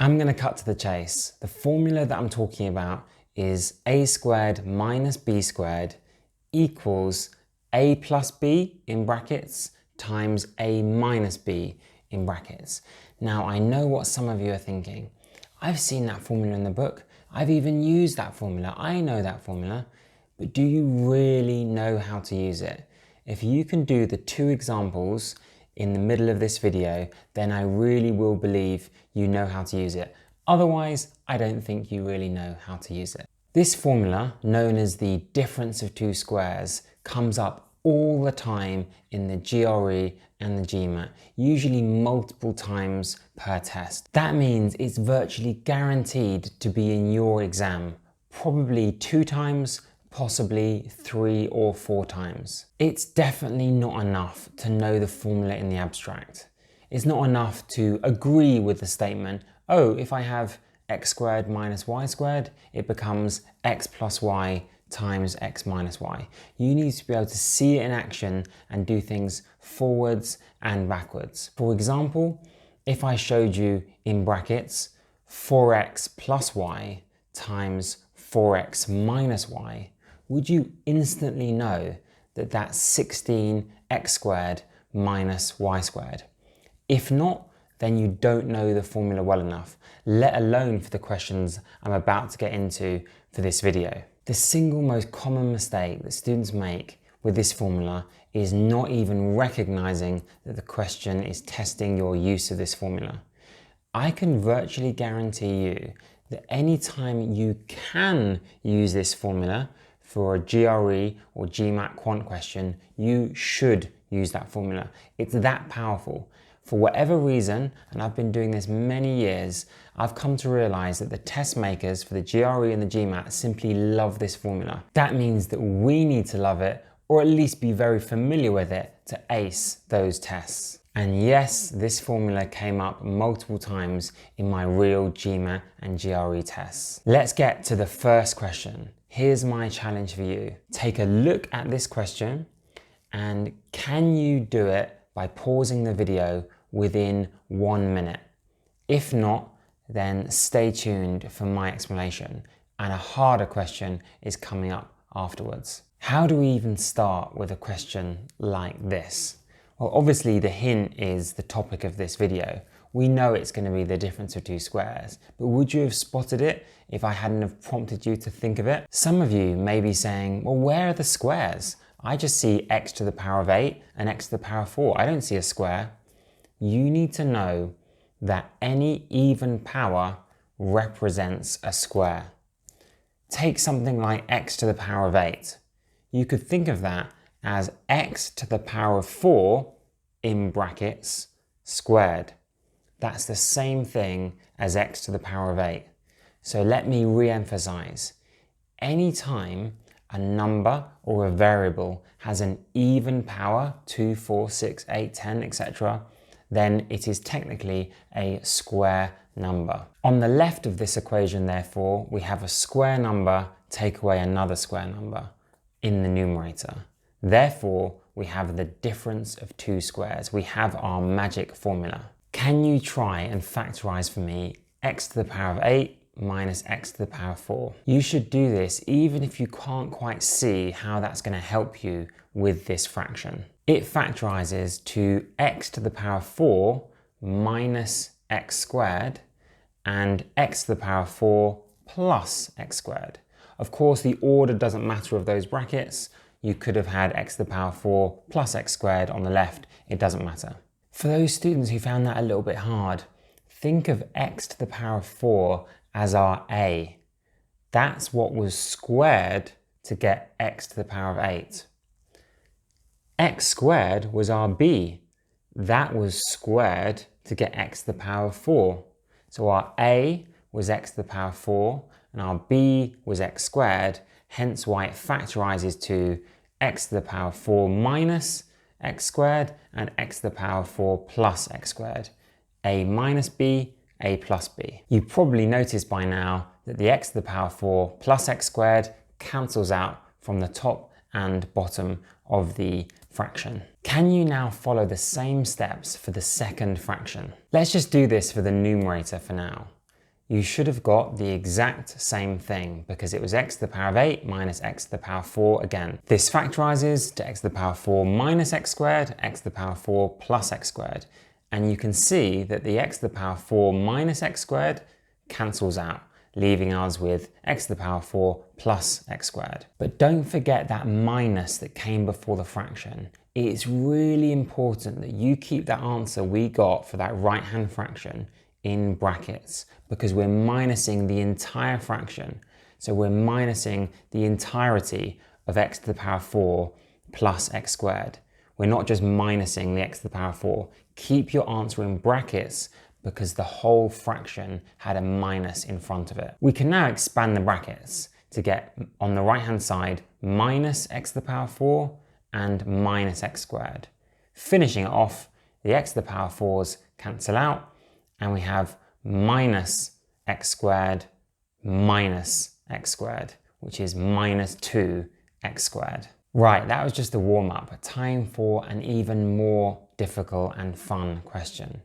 I'm going to cut to the chase. The formula that I'm talking about is a squared minus b squared equals a plus b in brackets times a minus b in brackets. Now I know what some of you are thinking. I've seen that formula in the book. I've even used that formula. I know that formula. But do you really know how to use it? If you can do the two examples in the middle of this video, then I really will believe you know how to use it. Otherwise, I don't think you really know how to use it. This formula, known as the difference of two squares, comes up all the time in the GRE and the GMAT, usually multiple times per test. That means it's virtually guaranteed to be in your exam, probably 2 times, possibly 3 or 4 times. It's definitely not enough to know the formula in the abstract. It's not enough to agree with the statement, oh, if I have x squared minus y squared, it becomes x plus y times x minus y. You need to be able to see it in action and do things forwards and backwards. For example, if I showed you in brackets 4x plus y times 4x minus y, would you instantly know that that's 16x squared minus y squared? If not, then you don't know the formula well enough, let alone for the questions I'm about to get into for this video. The single most common mistake that students make with this formula is not even recognizing that the question is testing your use of this formula. I can virtually guarantee you that anytime you can use this formula for a GRE or GMAT quant question, you should use that formula. It's that powerful. For whatever reason, and I've been doing this many years, I've come to realize that the test makers for the GRE and the GMAT simply love this formula. That means that we need to love it, or at least be very familiar with it to ace those tests. And yes, this formula came up multiple times in my real GMAT and GRE tests. Let's get to the first question. Here's my challenge for you. Take a look at this question, and can you do it by pausing the video within 1 minute? If not, then stay tuned for my explanation, and a harder question is coming up afterwards. How do we even start with a question like this? Well, obviously the hint is the topic of this video. We know it's going to be the difference of two squares, but would you have spotted it if I hadn't have prompted you to think of it? Some of you may be saying, well, where are the squares? I just see x to the power of 8 and x to the power of 4. I don't see a square. You need to know that any even power represents a square. Take something like x to the power of 8. You could think of that as x to the power of 4 in brackets squared. That's the same thing as x to the power of 8. So let me re-emphasize. Anytime a number or a variable has an even power, 2, 4, 6, 8, 10, etc., then it is technically a square number. On the left of this equation, therefore, we have a square number take away another square number in the numerator. Therefore, we have the difference of two squares. We have our magic formula. Can you try and factorize for me x to the power of 8 minus x to the power of 4? You should do this even if you can't quite see how that's going to help you with this fraction. It factorizes to x to the power of 4 minus x squared and x to the power of 4 plus x squared. Of course, the order doesn't matter of those brackets. You could have had x to the power of 4 plus x squared on the left. It doesn't matter. For those students who found that a little bit hard, think of x to the power of 4 as our a. That's what was squared to get x to the power of 8. X squared was our b. That was squared to get x to the power of 4. So our a was x to the power of 4 and our b was x squared, hence why it factorizes to x to the power of 4 minus x squared and x to the power of 4 plus x squared. A minus b, a plus b. You probably noticed by now that the x to the power of 4 plus x squared cancels out from the top and bottom of the fraction. Can you now follow the same steps for the second fraction? Let's just do this for the numerator for now. you should have got the exact same thing because it was x to the power of 8 minus x to the power 4 again. This factorizes to x to the power 4 minus x squared, x to the power 4 plus x squared. And you can see that the x to the power 4 minus x squared cancels out, leaving us with x to the power 4 plus x squared. But don't forget that minus that came before the fraction. It's really important that you keep that answer we got for that right-hand fraction in brackets because we're minusing the entire fraction. So we're minusing the entirety of x to the power 4 plus x squared. We're not just minusing the x to the power 4. Keep your answer in brackets because the whole fraction had a minus in front of it. We can now expand the brackets to get on the right-hand side minus x to the power 4 and minus x squared. Finishing it off, the x to the power 4s cancel out and we have minus x squared minus x squared, which is minus 2x squared. Right, that was just a warm-up. Time for an even more difficult and fun question.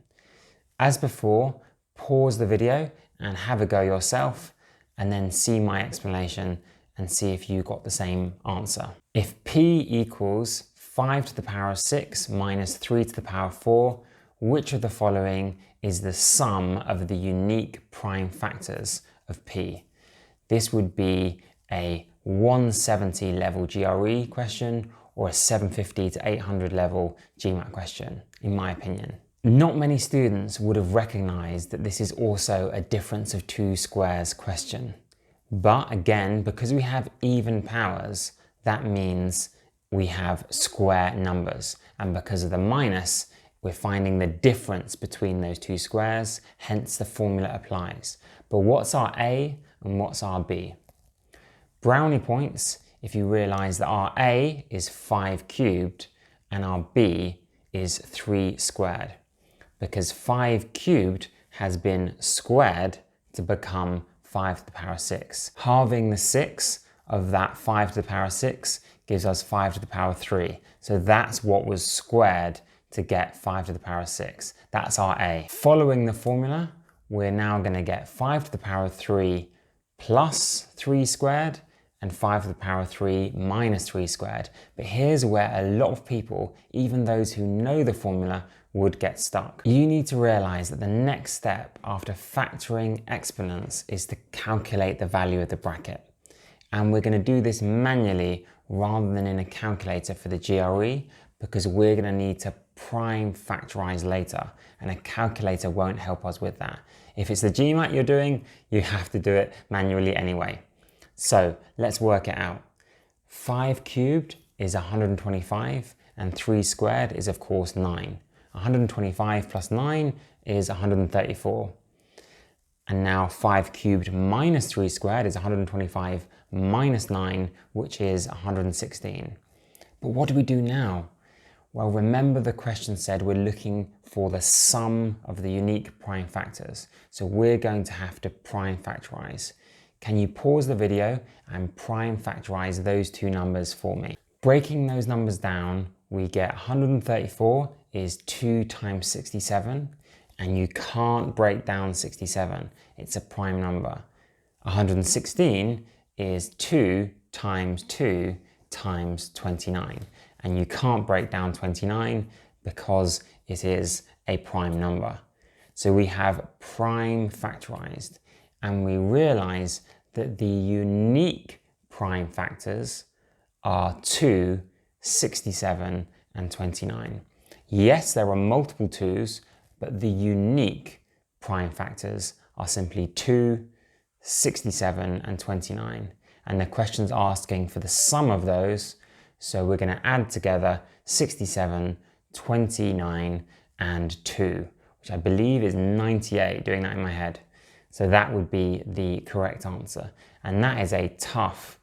As before, pause the video and have a go yourself and then see my explanation and see if you got the same answer. If p equals 5 to the power of 6 minus 3 to the power of 4, which of the following is the sum of the unique prime factors of p? This would be a 170 level GRE question or a 750 to 800 level GMAT question, in my opinion. Not many students would have recognized that this is also a difference of two squares question. But again, because we have even powers, that means we have square numbers. And because of the minus, we're finding the difference between those two squares, hence the formula applies. But what's our A and what's our B? Brownie points if you realize that our A is 5 cubed and our B is 3 squared. Because 5 cubed has been squared to become 5 to the power 6. Halving the 6 of that 5 to the power 6 gives us 5 to the power 3. So that's what was squared to get 5 to the power 6. That's our A. Following the formula, we're now going to get 5 to the power 3 plus 3 squared and 5 to the power 3 minus 3 squared. But here's where a lot of people, even those who know the formula, would get stuck. You need to realize that the next step after factoring exponents is to calculate the value of the bracket. And we're going to do this manually rather than in a calculator for the GRE because we're going to need to prime factorize later and a calculator won't help us with that. If it's the GMAT you're doing, you have to do it manually anyway. So let's work it out. 5 cubed is 125 and 3 squared is of course 9. 125 plus 9 is 134. And now 5 cubed minus 3 squared is 125 minus 9, which is 116. But what do we do now? Well, remember the question said we're looking for the sum of the unique prime factors. So we're going to have to prime factorize. Can you pause the video and prime factorize those two numbers for me? Breaking those numbers down, we get 134 is 2 times 67, and you can't break down 67. It's a prime number. 116 is 2 times 2 times 29, and you can't break down 29 because it is a prime number. So we have prime factorized, and we realize that the unique prime factors are 2, 67, and 29. Yes, there are multiple 2's, but the unique prime factors are simply 2, 67, and 29. And the question's asking for the sum of those, so we're going to add together 67, 29, and 2, which I believe is 98, doing that in my head. So that would be the correct answer. And that is a tough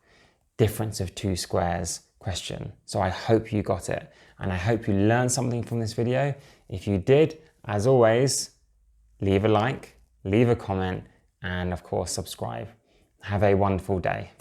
difference of two squares question. So I hope you got it. And I hope you learned something from this video. If you did, as always, leave a like, leave a comment, and of course, subscribe. Have a wonderful day.